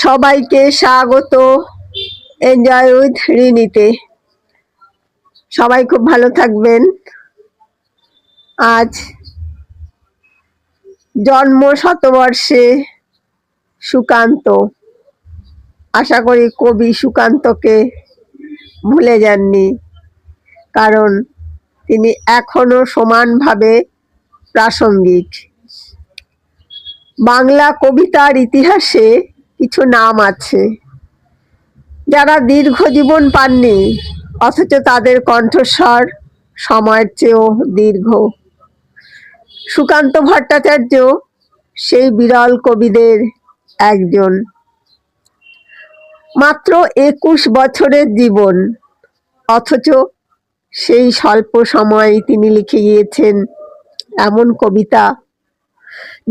সবাইকে স্বাগত enjoy with রিনিতে। সবাই খুব ভালো থাকবেন। আজ জন্ম শতবর্ষে সুকান্ত। আশা করি কবি সুকান্তকে ভুলে যাননি, কারণ তিনি এখনো সমানভাবে প্রাসঙ্গিক। বাংলা কবিতার ইতিহাসে কিছু নাম আছে যারা দীর্ঘ জীবন পাননি, অথচ তাদের কণ্ঠস্বর সময়ের চেয়েও দীর্ঘ। সুকান্ত ভট্টাচার্য সেই বিরল কবিদের একজন। মাত্র 21 বছরের জীবন, অথচ সেই স্বল্প সময়ে তিনি লিখে গিয়েছেন এমন কবিতা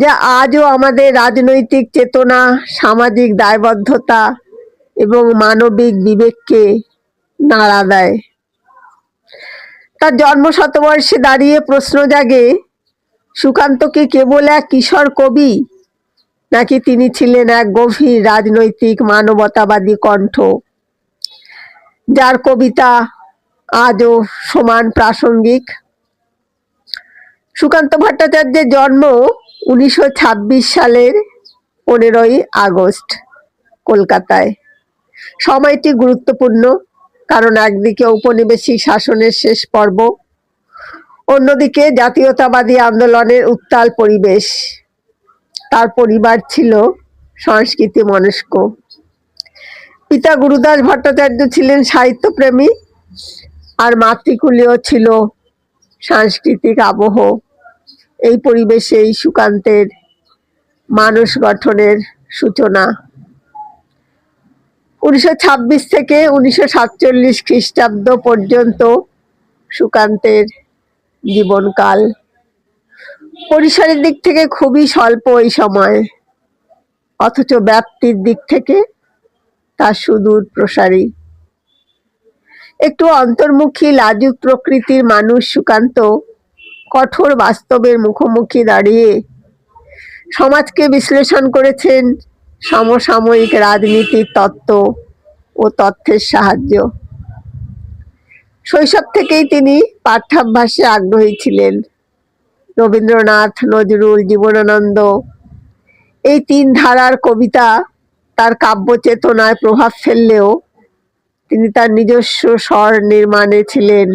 যা আজও আমাদের রাজনৈতিক চেতনা, সামাজিক দায়বদ্ধতা এবং মানবিক বিবেককে নাড়া দেয়। তার জন্ম শতবর্ষে দাঁড়িয়ে প্রশ্ন জাগে, সুকান্তকে কেবল এক কিশোর কবি, নাকি তিনি ছিলেন এক গভীর রাজনৈতিক মানবতাবাদী কণ্ঠ, যার কবিতা আজও সমান প্রাসঙ্গিক। সুকান্ত ভট্টাচার্যের জন্ম 1926 সালের 15ই আগস্ট কলকাতায়। সময়টি গুরুত্বপূর্ণ, কারণ একদিকে ঔপনিবেশিক শাসনের শেষ পর্ব, অন্যদিকে জাতীয়তাবাদী আন্দোলনের উত্তাল পরিবেশ। তার পরিবার ছিল সংস্কৃতি মনস্ক। পিতা গুরুদাস ভট্টাচার্য ছিলেন সাহিত্যপ্রেমী, আর মাতৃকুলেও ছিল সাংস্কৃতিক আবহ। এই পরিবেশেই সুকান্তের মানস গঠনের সূচনা। 1926 থেকে 1947 খ্রিস্টাব্দ পর্যন্ত সুকান্তের জীবনকাল। পরিসরের দিক থেকে খুবই স্বল্প এই সময়, অথচ ব্যাপ্তির দিক থেকে তার সুদূর প্রসারী। একটু অন্তর্মুখী লাজুক প্রকৃতির মানুষ সুকান্ত কঠোর বাস্তবের মুখোমুখি দাঁড়িয়ে সমাজকে বিশ্লেষণ করেছেন সমসাময়িক রাজনীতির তত্ত্ব ও তথ্যের সাহায্য। শৈশব থেকেই তিনি পাঠ্যাভ্যাসে আগ্রহী ছিলেন। রবীন্দ্রনাথ, নজরুল, জীবনানন্দ এই তিন ধারার কবিতা তার কাব্য চেতনায় প্রভাব ফেললেও তিনি তার নিজস্ব স্বর নির্মাণে ছিলেন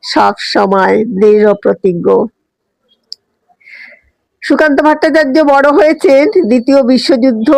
সব সময় দৃঢ় প্রতিজ্ঞ। সুকান্ত ভট্টাচার্য বড় হয়েছেন দ্বিতীয় বিশ্বযুদ্ধ